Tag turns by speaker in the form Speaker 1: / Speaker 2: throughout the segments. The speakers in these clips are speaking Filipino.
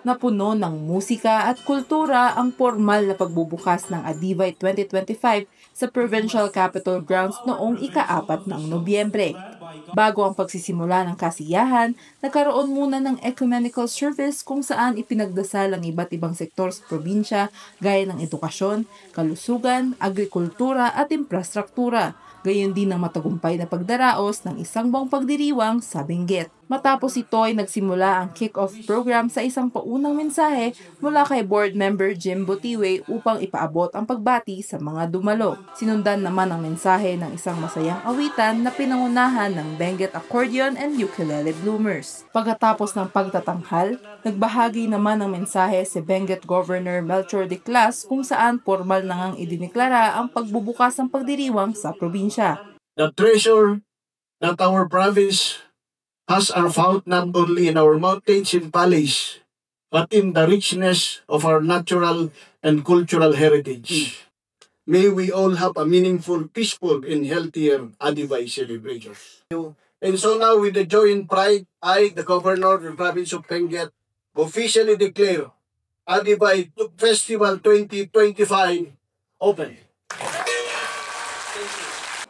Speaker 1: Napuno ng musika at kultura ang formal na pagbubukas ng Adivay 2025 sa Provincial Capitol Grounds noong ika-4 ng Nobyembre. Bago ang pagsisimula ng kasiyahan, nagkaroon muna ng ecumenical service kung saan ipinagdasal ang iba't ibang sektor sa probinsya gaya ng edukasyon, kalusugan, agrikultura at infrastruktura. Gayon din ang matagumpay na pagdaraos ng isang buwang pagdiriwang sa Benguet. Matapos ito ay nagsimula ang kick-off program sa isang paunang mensahe mula kay board member Jim Butiwe upang ipaabot ang pagbati sa mga dumalo. Sinundan naman ang mensahe ng isang masayang awitan na pinangunahan ng Benguet Accordion and Ukulele Bloomers. Pagkatapos ng pagtatanghal, nagbahagi naman ng mensahe si Benguet Governor Melchor de Clas kung saan formal na ngang idineklara ang pagbubukas ng pagdiriwang sa probinsya.
Speaker 2: The treasure that our province has are found not only in our mountains and valleys, but in the richness of our natural and cultural heritage. May we all have a meaningful, peaceful, and healthier Adivay celebrations. And so now, with the joy and pride, I, the Governor of the Province of Benguet, officially declare Adivay Festival 2025 open.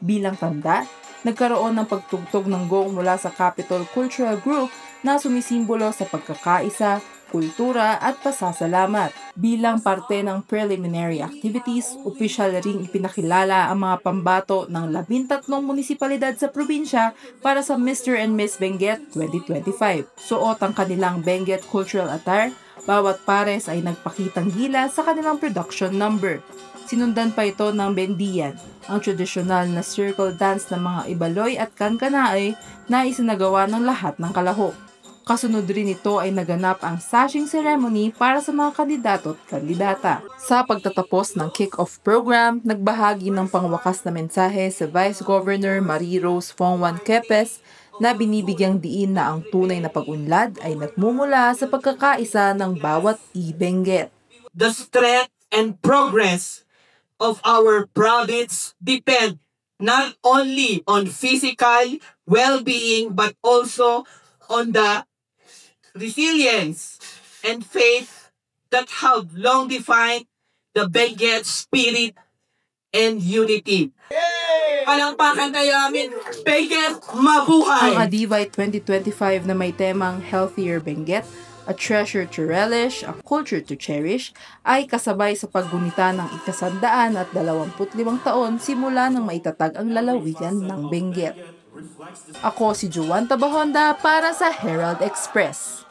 Speaker 1: Bilang tanda, nagkaroon ng pagtugtog ng gong mula sa Capitol Cultural Group na sumisimbolo sa pagkakaisa, kultura at pasasalamat. Bilang parte ng preliminary activities, opisyal ring ipinakilala ang mga pambato ng 13 munisipalidad sa probinsya para sa Mr. and Miss Benguet 2025. Suot ang kanilang Benguet Cultural Attire, bawat pares ay nagpakitang gila sa kanilang production number. Sinundan pa ito ng Bendiyan, ang tradisyonal na circle dance ng mga Ibaloy at Kankanaay na isinagawa ng lahat ng kalahok. Kasunod rin ito ay naganap ang sashing ceremony para sa mga kandidato at kandidata. Sa pagtatapos ng kick-off program, nagbahagi ng pangwakas na mensahe sa Vice Governor Marie Rose Fongwan Kepes na binibigyang diin na ang tunay na pag-unlad ay nagmumula sa pagkakaisa ng bawat Benguet.
Speaker 3: The strength and progress of our province depend not only on physical well-being but also on the resilience and faith that have long defined the Benguet spirit and unity. Palampakan tayo amin, Benguet, mabuhay!
Speaker 1: Ang Adivay 2025 na may temang Healthier Benguet, A Treasure to Relish, A Culture to Cherish, ay kasabay sa paggunita ng ika-125 taon simula nang maitatag ang lalawigan ng Benguet. Ako si Juan Tabahonda para sa Herald Express.